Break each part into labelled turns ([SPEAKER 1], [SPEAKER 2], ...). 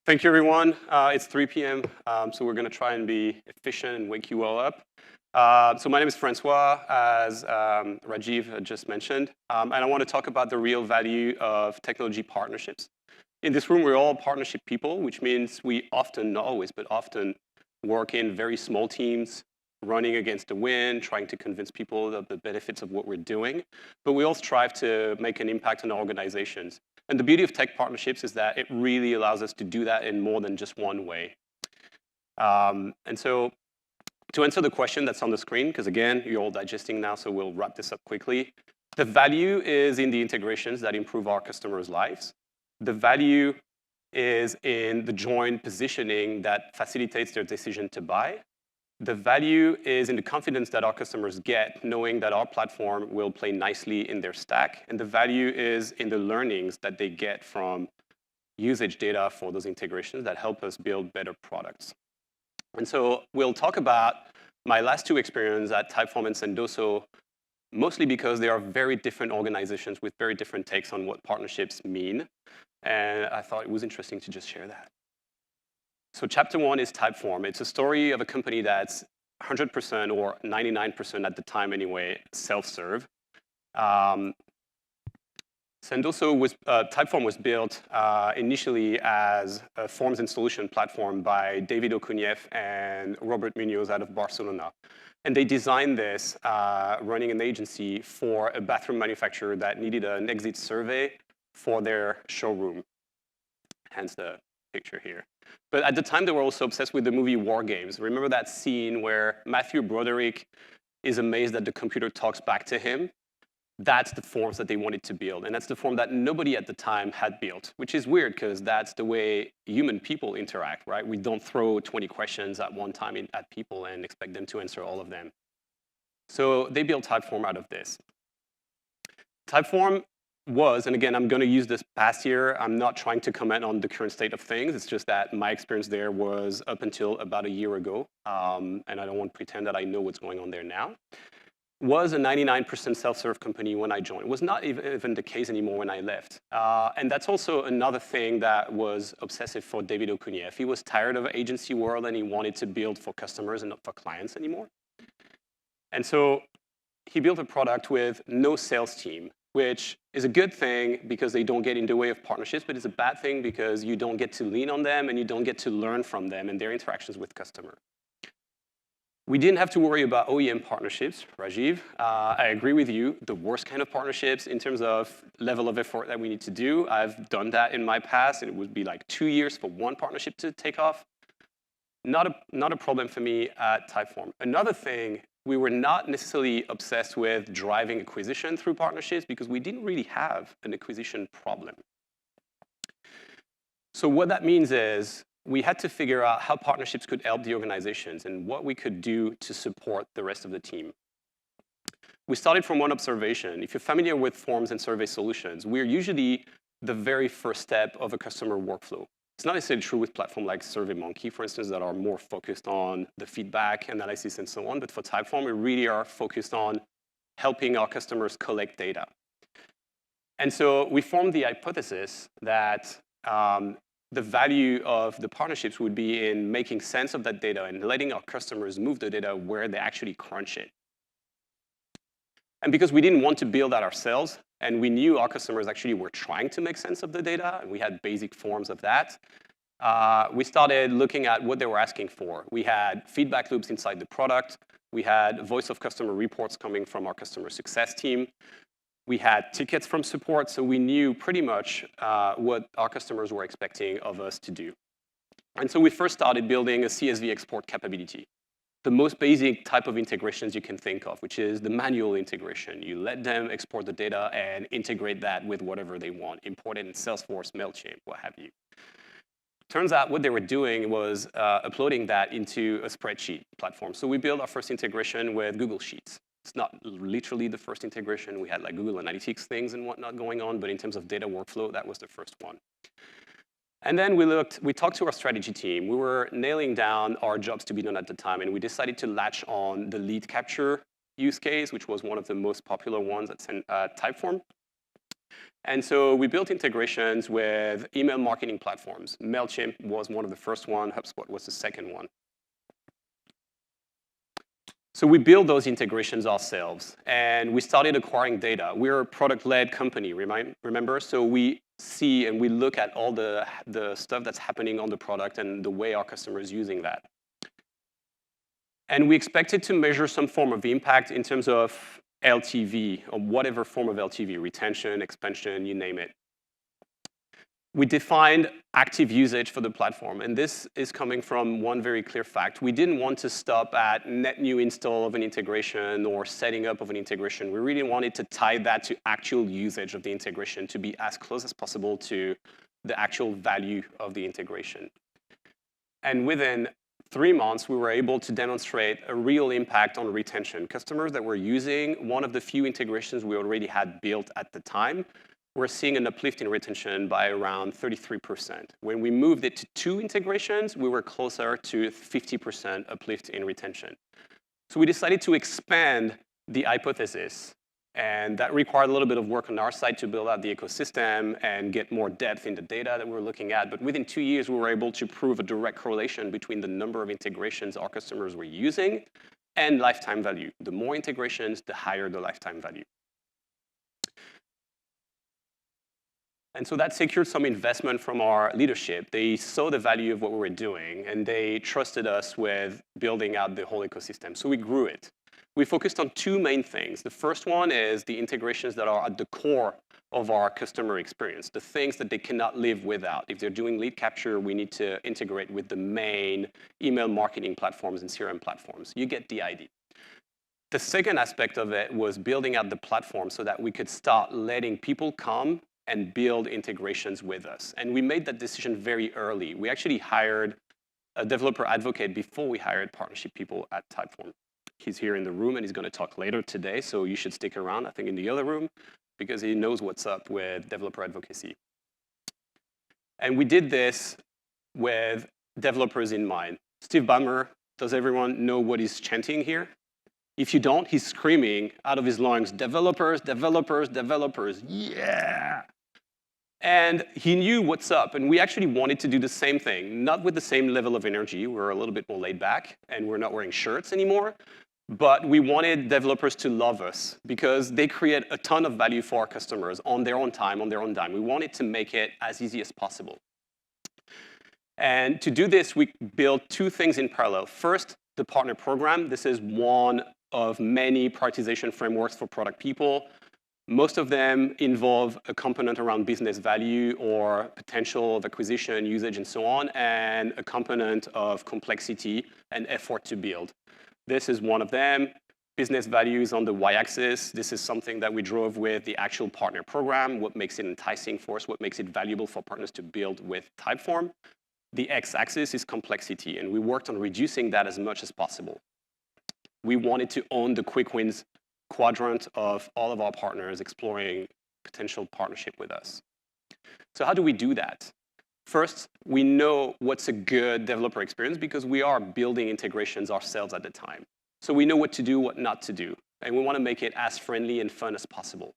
[SPEAKER 1] Thank you, everyone. It's 3 p.m., so we're going to try and be efficient and wake you all up. So my name is Francois, as Rajiv had just mentioned, and I want to talk about the real value of technology partnerships. In this room, we're all partnership people, which means we often, not always, but often work in very small teams, running against the wind, trying to convince people of the benefits of what we're doing. But we all strive to make an impact on our organizations. And the beauty of tech partnerships is that it really allows us to do that in more than just one way. And so to answer the question that's on the screen, because again, you're all digesting now, so we'll wrap this up quickly. The value is in the integrations that improve our customers' lives. The value is in the joint positioning that facilitates their decision to buy. The value is in the confidence that our customers get, knowing that our platform will play nicely in their stack. And the value is in the learnings that they get from usage data for those integrations that help us build better products. And so we'll talk about my last two experiences at Typeform and Sendoso, mostly because they are very different organizations with very different takes on what partnerships mean. And I thought it was interesting to just share that. So chapter one is Typeform. It's a story of a company that's 100% or 99% at the time anyway, self-serve. Typeform was built initially as a forms and solution platform by David Okuniev and Robert Munoz out of Barcelona. And they designed this running an agency for a bathroom manufacturer that needed an exit survey for their showroom, hence the picture here. But at the time, they were also obsessed with the movie War Games. Remember that scene where Matthew Broderick is amazed that the computer talks back to him? That's the forms that they wanted to build. And that's the form that nobody at the time had built, which is weird because that's the way human people interact, right? We don't throw 20 questions at one time at people and expect them to answer all of them. So they built Typeform out of this. Typeform was, and again, I'm going to use this past year. I'm not trying to comment on the current state of things. It's just that my experience there was up until about a year ago, and I don't want to pretend that I know what's going on there now. Was a 99% self-serve company when I joined. It was not even the case anymore when I left. And that's also another thing that was obsessive for David Okuniev. He was tired of agency world, and he wanted to build for customers and not for clients anymore. And so he built a product with no sales team, which is a good thing because they don't get in the way of partnerships, but it's a bad thing because you don't get to lean on them and you don't get to learn from them and their interactions with customers. We didn't have to worry about OEM partnerships, Rajiv. I agree with you, the worst kind of partnerships in terms of level of effort that we need to do. I've done that in my past, and it would be like 2 years for one partnership to take off. Not a problem for me at Typeform. Another thing, we were not necessarily obsessed with driving acquisition through partnerships because we didn't really have an acquisition problem. So what that means is we had to figure out how partnerships could help the organizations and what we could do to support the rest of the team. We started from one observation. If you're familiar with forms and survey solutions, we're usually the very first step of a customer workflow. It's not necessarily true with platforms like SurveyMonkey, for instance, that are more focused on the feedback, analysis, and so on. But for Typeform, we really are focused on helping our customers collect data. And so we formed the hypothesis that the value of the partnerships would be in making sense of that data and letting our customers move the data where they actually crunch it. And because we didn't want to build that ourselves, and we knew our customers actually were trying to make sense of the data, and we had basic forms of that, we started looking at what they were asking for. We had feedback loops inside the product. We had voice of customer reports coming from our customer success team. We had tickets from support, so we knew pretty much what our customers were expecting of us to do. And so we first started building a CSV export capability. The most basic type of integrations you can think of, which is the manual integration. You let them export the data and integrate that with whatever they want, import it in Salesforce, MailChimp, what have you. Turns out what they were doing was uploading that into a spreadsheet platform. So we built our first integration with Google Sheets. It's not literally the first integration. We had like Google Analytics things and whatnot going on, but in terms of data workflow, that was the first one. And then we talked to our strategy team. We were nailing down our jobs to be done at the time, and we decided to latch on the lead capture use case, which was one of the most popular ones at Typeform. And so we built integrations with email marketing platforms. MailChimp was one of the first one. HubSpot was the second one. So we built those integrations ourselves, and we started acquiring data. We're a product-led company, remember? So we see and we look at all the stuff that's happening on the product and the way our customers are using that. And we expected to measure some form of impact in terms of LTV, or whatever form of LTV, retention, expansion, you name it. We defined active usage for the platform, and this is coming from one very clear fact. We didn't want to stop at net new install of an integration or setting up of an integration. We really wanted to tie that to actual usage of the integration to be as close as possible to the actual value of the integration. And within 3 months, we were able to demonstrate a real impact on retention. Customers that were using one of the few integrations we already had built at the time, we're seeing an uplift in retention by around 33%. When we moved it to 2 integrations, we were closer to 50% uplift in retention. So we decided to expand the hypothesis, and that required a little bit of work on our side to build out the ecosystem and get more depth in the data that we were looking at. But within 2 years, we were able to prove a direct correlation between the number of integrations our customers were using and lifetime value. The more integrations, the higher the lifetime value. And so that secured some investment from our leadership. They saw the value of what we were doing, and they trusted us with building out the whole ecosystem. So we grew it. We focused on 2 main things. The first one is the integrations that are at the core of our customer experience, the things that they cannot live without. If they're doing lead capture, we need to integrate with the main email marketing platforms and CRM platforms. You get the idea. The second aspect of it was building out the platform so that we could start letting people come and build integrations with us. And we made that decision very early. We actually hired a developer advocate before we hired partnership people at Typeform. He's here in the room, and he's going to talk later today, so you should stick around, I think, in the other room, because he knows what's up with developer advocacy. And we did this with developers in mind. Steve Ballmer, does everyone know what he's chanting here? If you don't, he's screaming out of his lungs, developers, developers, developers, yeah! And he knew what's up, and we actually wanted to do the same thing, not with the same level of energy. We're a little bit more laid back, and we're not wearing shirts anymore. But we wanted developers to love us because they create a ton of value for our customers on their own time, on their own dime. We wanted to make it as easy as possible. And to do this, we built 2 things in parallel. First, the partner program. This is one of many prioritization frameworks for product people. Most of them involve a component around business value or potential of acquisition, usage, and so on, and a component of complexity and effort to build. This is one of them. Business value is on the y-axis. This is something that we drove with the actual partner program, what makes it enticing for us, what makes it valuable for partners to build with Typeform. The x-axis is complexity, and we worked on reducing that as much as possible. We wanted to own the quick wins quadrant of all of our partners exploring potential partnership with us. So how do we do that? First, we know what's a good developer experience because we are building integrations ourselves at the time. So we know what to do, what not to do, and we want to make it as friendly and fun as possible.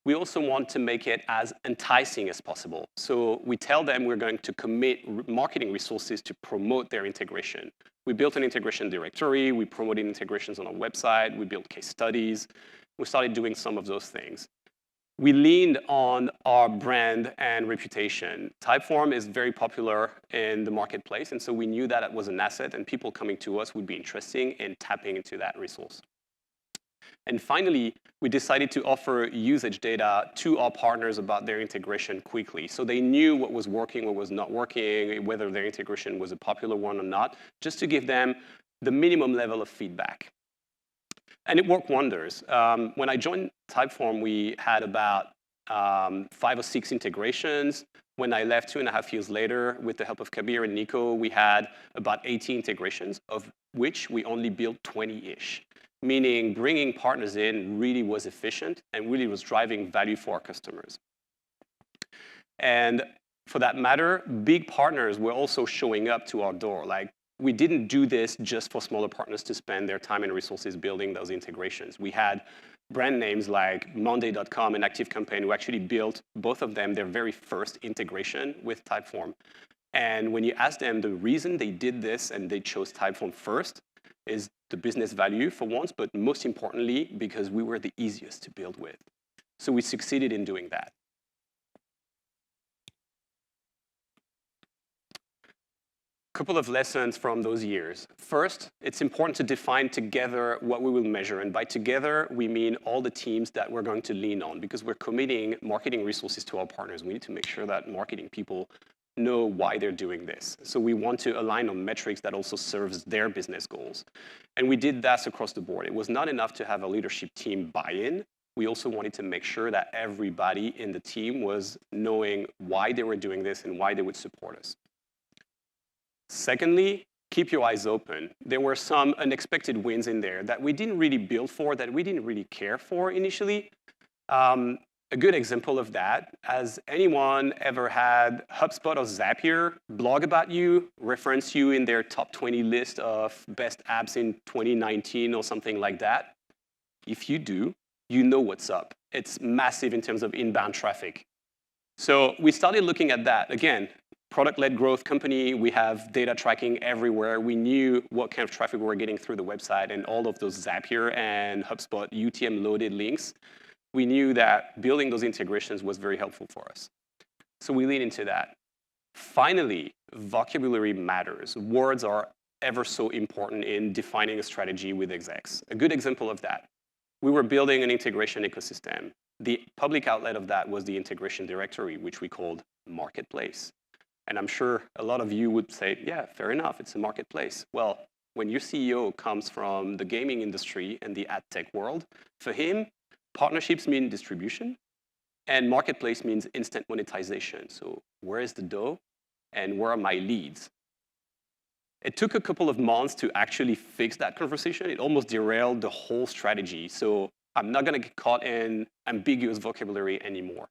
[SPEAKER 1] We also want to make it as enticing as possible. So we tell them we're going to commit marketing resources to promote their integration. We built an integration directory, we promoted integrations on our website, we built case studies, we started doing some of those things. We leaned on our brand and reputation. Typeform is very popular in the marketplace, and so we knew that it was an asset, and people coming to us would be interested in tapping into that resource. And finally, we decided to offer usage data to our partners about their integration quickly. So they knew what was working, what was not working, whether their integration was a popular one or not, just to give them the minimum level of feedback. And it worked wonders. When I joined Typeform, we had about 5 or 6 integrations. When I left 2.5 years later, with the help of Kabir and Nico, we had about 80 integrations, of which we only built 20-ish. Meaning bringing partners in really was efficient and really was driving value for our customers. And for that matter, big partners were also showing up to our door. Like, we didn't do this just for smaller partners to spend their time and resources building those integrations. We had brand names like Monday.com and ActiveCampaign, who actually built, both of them, their very first integration with Typeform. And when you ask them the reason they did this and they chose Typeform first is the business value for once, but most importantly, because we were the easiest to build with. So we succeeded in doing that. Couple of lessons from those years. First, it's important to define together what we will measure. And by together, we mean all the teams that we're going to lean on, because we're committing marketing resources to our partners. We need to make sure that marketing people know why they're doing this. So we want to align on metrics that also serves their business goals. And we did that across the board. It was not enough to have a leadership team buy-in. We also wanted to make sure that everybody in the team was knowing why they were doing this and why they would support us. Secondly, keep your eyes open. There were some unexpected wins in there that we didn't really build for, that we didn't really care for initially. A good example of that, has anyone ever had HubSpot or Zapier blog about you, reference you in their top 20 list of best apps in 2019 or something like that? If you do, you know what's up. It's massive in terms of inbound traffic. So we started looking at that. Again, product-led growth company, we have data tracking everywhere. We knew what kind of traffic we were getting through the website, and all of those Zapier and HubSpot UTM-loaded links. We knew that building those integrations was very helpful for us. So we lean into that. Finally, vocabulary matters. Words are ever so important in defining a strategy with execs. A good example of that, we were building an integration ecosystem. The public outlet of that was the integration directory, which we called Marketplace. And I'm sure a lot of you would say, yeah, fair enough, it's a marketplace. Well, when your CEO comes from the gaming industry and the ad tech world, for him, partnerships mean distribution, and marketplace means instant monetization. So where is the dough, and where are my leads? It took a couple of months to actually fix that conversation. It almost derailed the whole strategy. So I'm not going to get caught in ambiguous vocabulary anymore.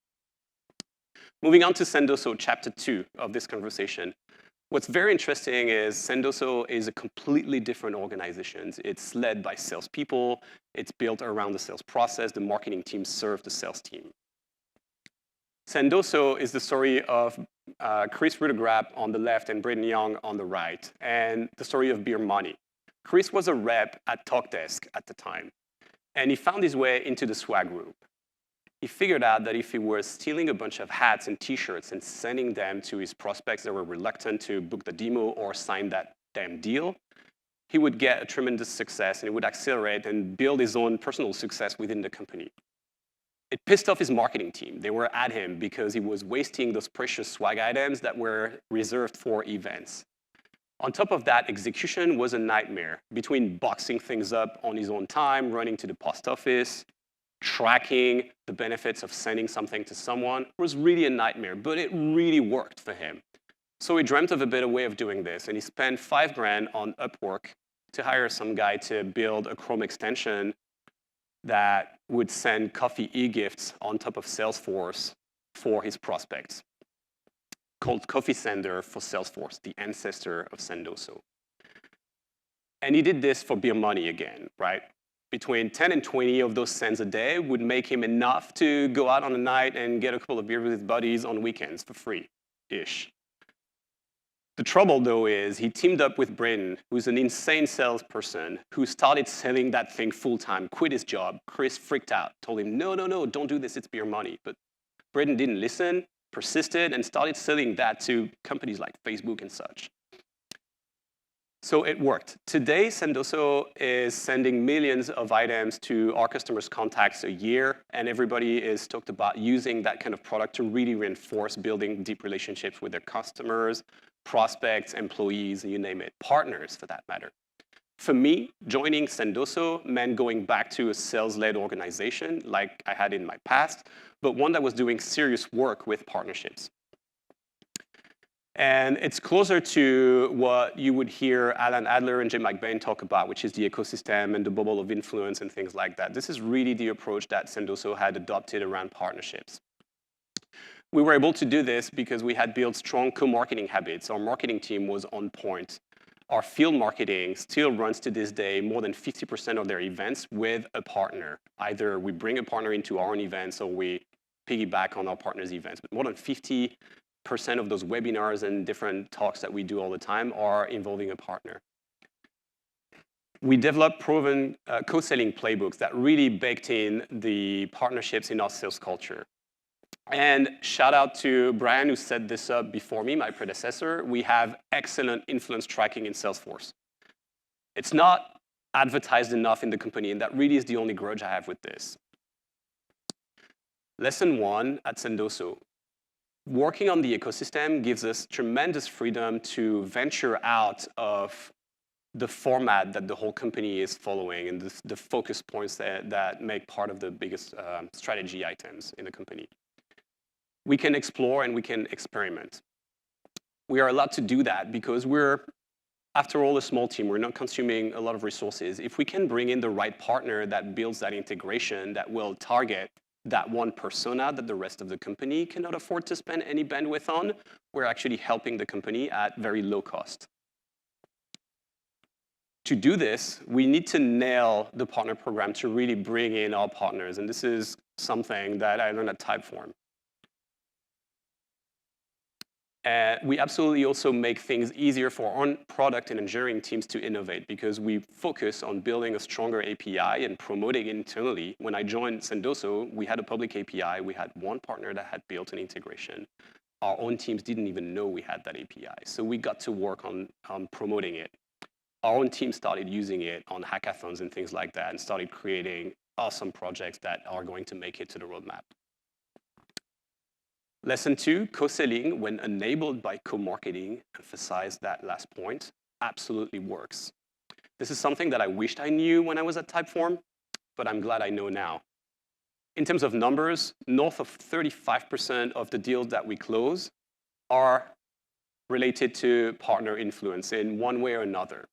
[SPEAKER 1] Moving on to Sendoso, chapter 2 of this conversation. What's very interesting is Sendoso is a completely different organization. It's led by salespeople. It's built around the sales process. The marketing team serves the sales team. Sendoso is the story of Chris Rudegrap on the left and Braden Young on the right, and the story of Beer Money. Chris was a rep at TalkDesk at the time, and he found his way into the swag group. He figured out that if he was stealing a bunch of hats and t-shirts and sending them to his prospects that were reluctant to book the demo or sign that damn deal, he would get a tremendous success, and it would accelerate and build his own personal success within the company. It pissed off his marketing team. They were at him because he was wasting those precious swag items that were reserved for events. On top of that, execution was a nightmare. Between boxing things up on his own time, running to the post office, tracking the benefits of sending something to someone was really a nightmare, but it really worked for him. So he dreamt of a better way of doing this, and he spent $5,000 on Upwork to hire some guy to build a Chrome extension that would send coffee e-gifts on top of Salesforce for his prospects, called Coffee Sender for Salesforce, the ancestor of Sendoso. And he did this for Beer Money again, right? Between 10 and 20 of those cents a day would make him enough to go out on a night and get a couple of beers with his buddies on weekends for free-ish. The trouble, though, is he teamed up with Braden, who's an insane salesperson, who started selling that thing full-time, quit his job. Chris freaked out, told him, no, don't do this, it's Beer Money. But Braden didn't listen, persisted, and started selling that to companies like Facebook and such. So it worked. Today, Sendoso is sending millions of items to our customers' contacts a year, and everybody is talked about using that kind of product to really reinforce building deep relationships with their customers, prospects, employees, you name it, partners for that matter. For me, joining Sendoso meant going back to a sales-led organization like I had in my past, but one that was doing serious work with partnerships. And it's closer to what you would hear Alan Adler and Jim McBain talk about, which is the ecosystem and the bubble of influence and things like that. This is really the approach that Sendoso had adopted around partnerships. We were able to do this because we had built strong co-marketing habits. Our marketing team was on point. our field marketing still runs to this day more than 50% of their events with a partner. Either we bring a partner into our own events or we piggyback on our partners' events. But more than 50% of those webinars and different talks that we do all the time are involving a partner. We developed proven co-selling playbooks that really baked in the partnerships in our sales culture. And shout out to Brian, who set this up before me, my predecessor. We have excellent influence tracking in Salesforce. It's not advertised enough in the company, and that really is the only grudge I have with this. Lesson 1 at Sendoso. Working on the ecosystem gives us tremendous freedom to venture out of the format that the whole company is following and the focus points that make part of the biggest strategy items in the company. We can explore and we can experiment. We are allowed to do that because we're, after all, a small team. We're not consuming a lot of resources. If we can bring in the right partner that builds that integration that will target that one persona that the rest of the company cannot afford to spend any bandwidth on, we're actually helping the company at very low cost. To do this, we need to nail the partner program to really bring in our partners. And this is something that I learned at Typeform. We absolutely also make things easier for our product and engineering teams to innovate because we focus on building a stronger API and promoting it internally. When I joined Sendoso, we had a public API. We had one partner that had built an integration. Our own teams didn't even know we had that API. So we got to work on promoting it. Our own team started using it on hackathons and things like that and started creating awesome projects that are going to make it to the roadmap. Lesson 2, co-selling, when enabled by co-marketing, emphasize that last point, absolutely works. This is something that I wished I knew when I was at Typeform, but I'm glad I know now. In terms of numbers, north of 35% of the deals that we close are related to partner influence in one way or another.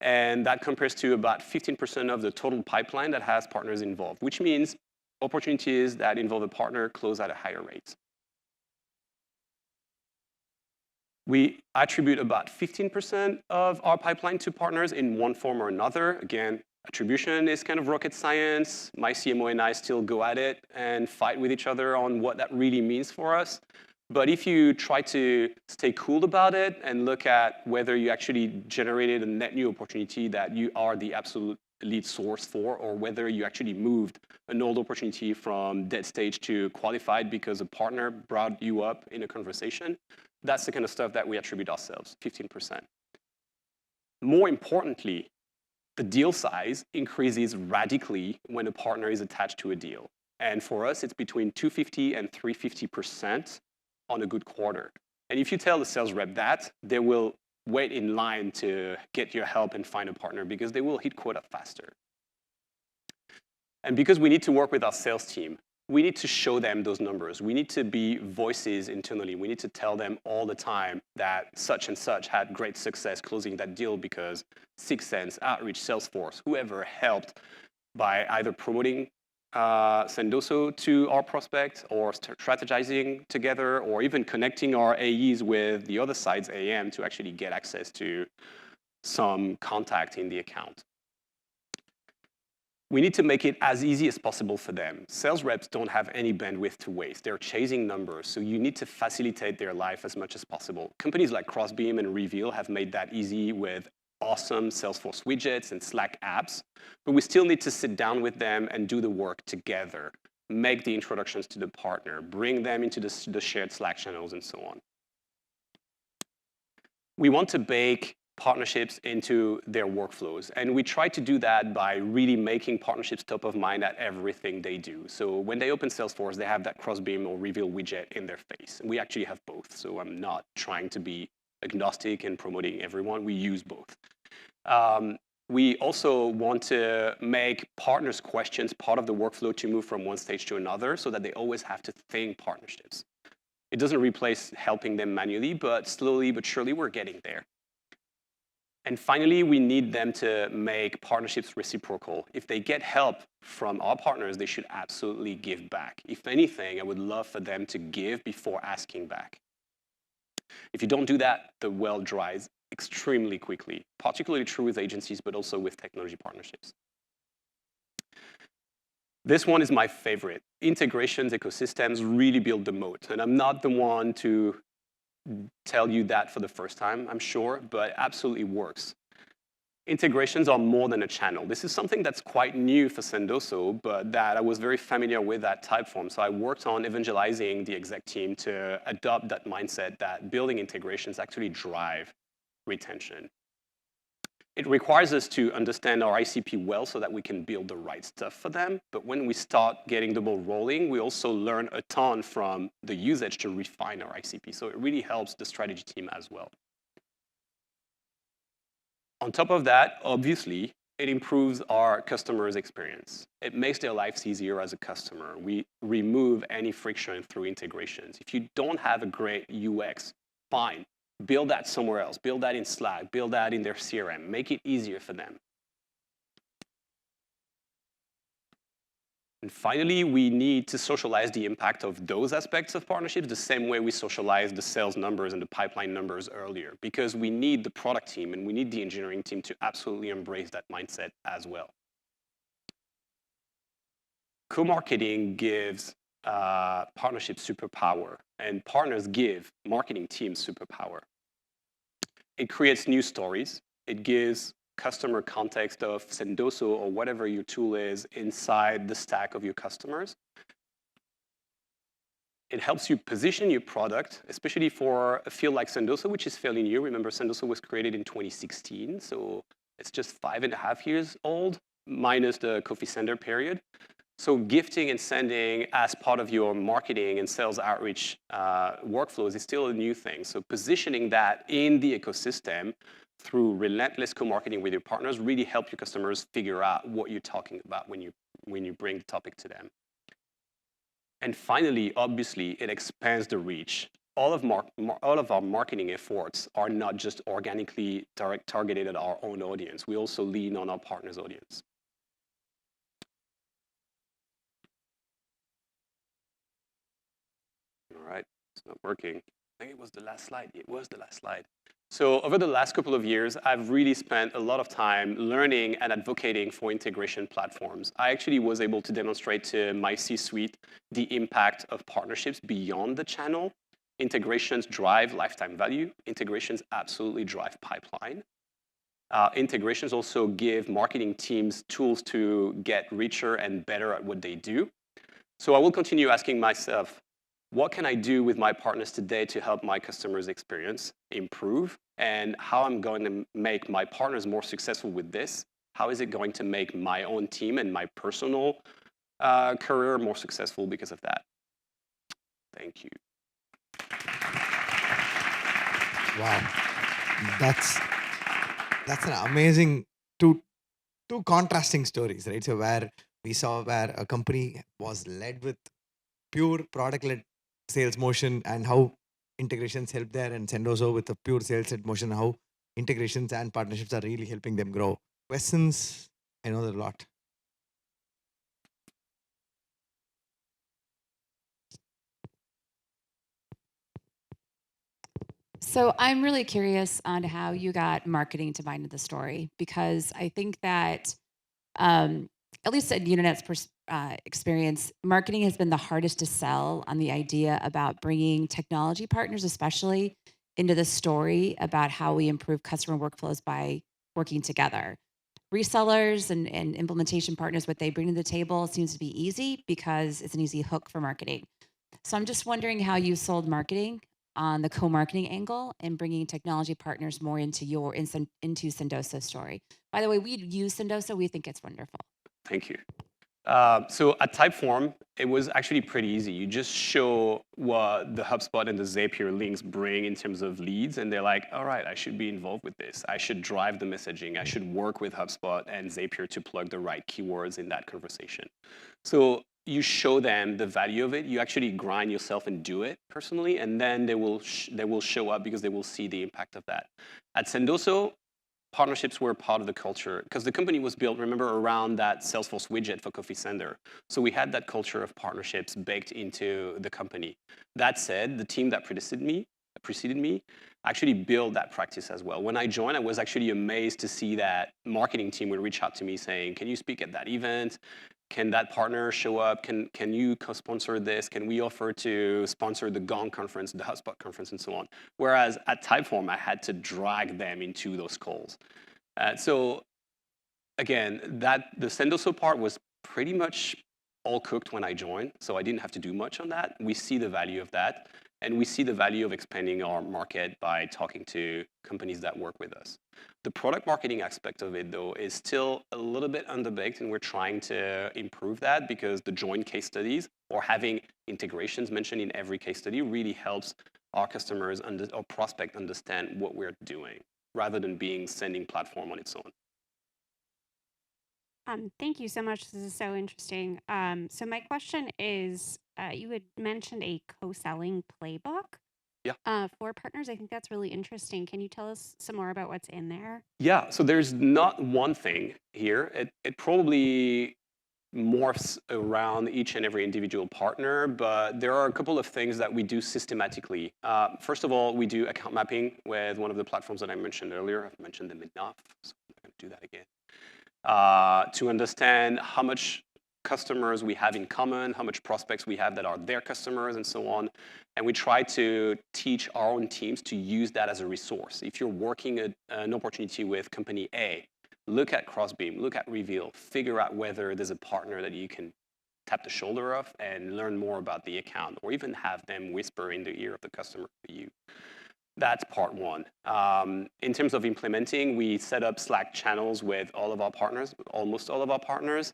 [SPEAKER 1] And that compares to about 15% of the total pipeline that has partners involved, which means opportunities that involve a partner close at a higher rate. We attribute about 15% of our pipeline to partners in one form or another. Again, attribution is kind of rocket science. My CMO and I still go at it and fight with each other on what that really means for us. But if you try to stay cool about it and look at whether you actually generated a net new opportunity that you are the absolute lead source for, or whether you actually moved an old opportunity from dead stage to qualified because a partner brought you up in a conversation, that's the kind of stuff that we attribute ourselves, 15%. More importantly, the deal size increases radically when a partner is attached to a deal. And for us, it's between 250 and 350% on a good quarter. And if you tell the sales rep that, they will wait in line to get your help and find a partner because they will hit quota faster. And because we need to work with our sales team, we need to show them those numbers. We need to be voices internally. We need to tell them all the time that such and such had great success closing that deal because Sixth Sense, Outreach, Salesforce, whoever helped by either promoting Sendoso to our prospect or strategizing together or even connecting our AEs with the other side's AM to actually get access to some contact in the account. We need to make it as easy as possible for them. Sales reps don't have any bandwidth to waste. They're chasing numbers, so you need to facilitate their life as much as possible. Companies like Crossbeam and Reveal have made that easy with awesome Salesforce widgets and Slack apps, but we still need to sit down with them and do the work together, make the introductions to the partner, bring them into the shared Slack channels, and so on. We want to bake partnerships into their workflows, and we try to do that by really making partnerships top of mind at everything they do. So when they open Salesforce, they have that Crossbeam or Reveal widget in their face. We actually have both, so I'm not trying to be agnostic and promoting everyone. We use both. We also want to make partners' questions part of the workflow to move from one stage to another so that they always have to think partnerships. It doesn't replace helping them manually, but slowly but surely we're getting there. And finally, we need them to make partnerships reciprocal. If they get help from our partners, they should absolutely give back. If anything, I would love for them to give before asking back. If you don't do that, the well dries extremely quickly, particularly true with agencies, but also with technology partnerships. This one is my favorite. Integrations, ecosystems really build the moat. And I'm not the one to tell you that for the first time, I'm sure, but it absolutely works. Integrations are more than a channel. This is something that's quite new for Sendoso, but that I was very familiar with at Typeform. So I worked on evangelizing the exec team to adopt that mindset that building integrations actually drive retention. It requires us to understand our ICP well so that we can build the right stuff for them. But when we start getting the ball rolling, we also learn a ton from the usage to refine our ICP. So it really helps the strategy team as well. On top of that, obviously, it improves our customers' experience. It makes their lives easier as a customer. We remove any friction through integrations. If you don't have a great UX, fine. Build that somewhere else. Build that in Slack. Build that in their CRM. Make it easier for them. And finally, we need to socialize the impact of those aspects of partnerships the same way we socialized the sales numbers and the pipeline numbers earlier, because we need the product team and we need the engineering team to absolutely embrace that mindset as well. Co-marketing gives partnerships superpower, and partners give marketing teams superpower. It creates new stories. It gives customer context of Sendoso or whatever your tool is inside the stack of your customers. It helps you position your product, especially for a field like Sendoso, which is fairly new. Remember, Sendoso was created in 2016, so it's just 5.5 years old, minus the Coffee Sender period. So gifting and sending as part of your marketing and sales outreach workflows is still a new thing. So positioning that in the ecosystem through relentless co-marketing with your partners really help your customers figure out what you're talking about when you bring the topic to them. And finally, obviously, it expands the reach. All of our marketing efforts are not just organically targeted at our own audience. We also lean on our partners' audience. All right, it's not working. I think it was the last slide. It was the last slide. So over the last couple of years, I've really spent a lot of time learning and advocating for integration platforms. I actually was able to demonstrate to my C-suite the impact of partnerships beyond the channel. Integrations drive lifetime value. Integrations absolutely drive pipeline. Integrations also give marketing teams tools to get richer and better at what they do. So I will continue asking myself, what can I do with my partners today to help my customers' experience improve? And how I'm going to make my partners more successful with this? How is it going to make my own team and my personal career more successful because of that? Thank you.
[SPEAKER 2] Wow, that's an amazing two contrasting stories, right? So where we saw where a company was led with pure product-led sales motion and how integrations help there, and Sendoso with a pure sales-led motion, how integrations and partnerships are really helping them grow. Questions? I know there's a lot.
[SPEAKER 3] So I'm really curious on how you got marketing to buy into the story, because I think that, at least at Unionet's experience, marketing has been the hardest to sell on the idea about bringing technology partners, especially, into the story about how we improve customer workflows by working together. Resellers and implementation partners, what they bring to the table seems to be easy because it's an easy hook for marketing. So I'm just wondering how you sold marketing on the co-marketing angle and bringing technology partners more into into Sendoso's story. By the way, we use Sendoso. We think it's wonderful.
[SPEAKER 1] Thank you. So at Typeform, it was actually pretty easy. You just show what the HubSpot and the Zapier links bring in terms of leads, and they're like, all right, I should be involved with this. I should drive the messaging. I should work with HubSpot and Zapier to plug the right keywords in that conversation. So you show them the value of it. You actually grind yourself and do it personally, and then they will show up because they will see the impact of that. At Sendoso, partnerships were part of the culture because the company was built, remember, around that Salesforce widget for Coffee Sender. So we had that culture of partnerships baked into the company. That said, the team that preceded me actually built that practice as well. When I joined, I was actually amazed to see that marketing team would reach out to me saying, can you speak at that event? Can that partner show up? Can you co-sponsor this? Can we offer to sponsor the Gong conference, the HubSpot conference, and so on? Whereas at Typeform, I had to drag them into those calls. So again, the Sendoso part was pretty much all cooked when I joined, so I didn't have to do much on that. We see the value of that, and we see the value of expanding our market by talking to companies that work with us. The product marketing aspect of it, though, is still a little bit underbaked, and we're trying to improve that because the joint case studies or having integrations mentioned in every case study really helps our customers or prospect understand what we're doing rather than being sending platform on its own.
[SPEAKER 4] Thank you so much. This is so interesting. So my question is, you had mentioned a co-selling playbook for partners. I think that's really interesting. Can you tell us some more about what's in there?
[SPEAKER 1] Yeah, so there's not one thing here. It probably morphs around each and every individual partner, but there are a couple of things that we do systematically. First of all, we do account mapping with one of the platforms that I mentioned earlier. I've mentioned them enough, so I'm going to do that again. To understand how much customers we have in common, how much prospects we have that are their customers, and so on. And we try to teach our own teams to use that as a resource. If you're working an opportunity with company A, look at Crossbeam, look at Reveal, figure out whether there's a partner that you can tap the shoulder of and learn more about the account, or even have them whisper in the ear of the customer for you. That's part one. In terms of implementing, we set up Slack channels with all of our partners, almost all of our partners.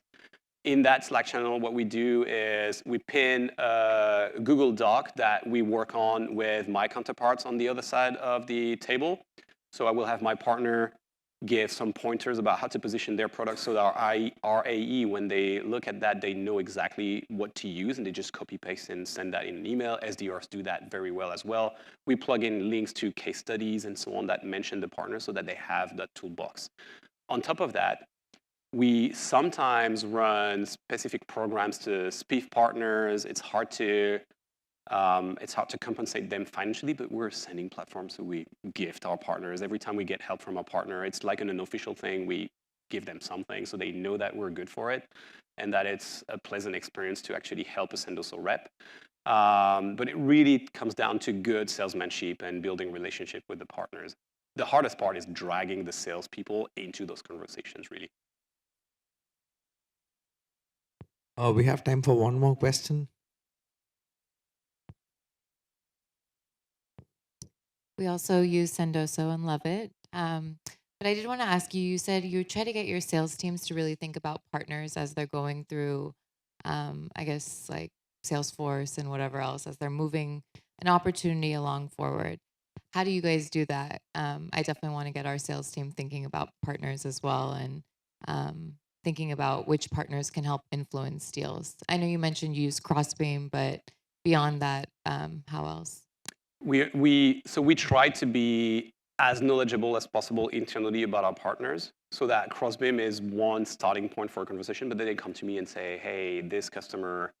[SPEAKER 1] In that Slack channel, what we do is we pin a Google Doc that we work on with my counterparts on the other side of the table. So I will have my partner give some pointers about how to position their products so that our AE, when they look at that, they know exactly what to use, and they just copy paste and send that in an email. SDRs do that very well as well. We plug in links to case studies and so on that mention the partner so that they have that toolbox. On top of that, we sometimes run specific programs to SPIF partners. It's hard to compensate them financially, but we're sending platforms, so we gift our partners. Every time we get help from a partner, it's like an unofficial thing. We give them something so they know that we're good for it and that it's a pleasant experience to actually help a Sendoso rep. But it really comes down to good salesmanship and building relationship with the partners. The hardest part is dragging the salespeople into those conversations, really.
[SPEAKER 2] We have time for one more question.
[SPEAKER 5] We also use Sendoso and love it. But I did want to ask you, you said you try to get your sales teams to really think about partners as they're going through, I guess, like Salesforce and whatever else, as they're moving an opportunity along forward. How do you guys do that? I definitely want to get our sales team thinking about partners as well, and thinking about which partners can help influence deals. I know you mentioned you use Crossbeam, but beyond that, how else?
[SPEAKER 1] So we try to be as knowledgeable as possible internally about our partners, so that Crossbeam is one starting point for a conversation, but then they come to me and say, hey, this customer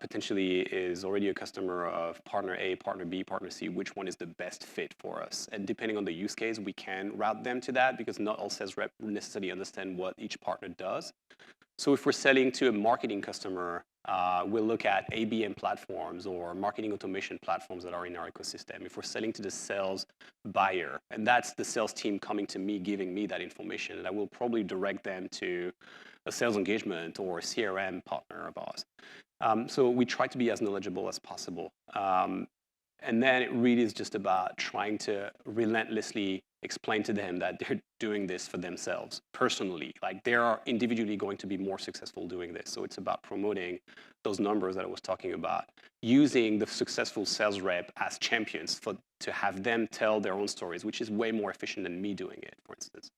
[SPEAKER 1] potentially is already a customer of partner A, partner B, partner C. Which one is the best fit for us? And depending on the use case, we can route them to that, because not all sales reps necessarily understand what each partner does. So if we're selling to a marketing customer, we'll look at ABM platforms or marketing automation platforms that are in our ecosystem. If we're selling to the sales buyer, and that's the sales team coming to me, giving me that information, and I will probably direct them to a sales engagement or a CRM partner of ours. So we try to be as knowledgeable as possible. And then it really is just about trying to relentlessly explain to them that they're doing this for themselves personally. Like, they are individually going to be more successful doing this. So it's about promoting those numbers that I was talking about, using the successful sales rep as champions to have them tell their own stories, which is way more efficient than me doing it, for instance.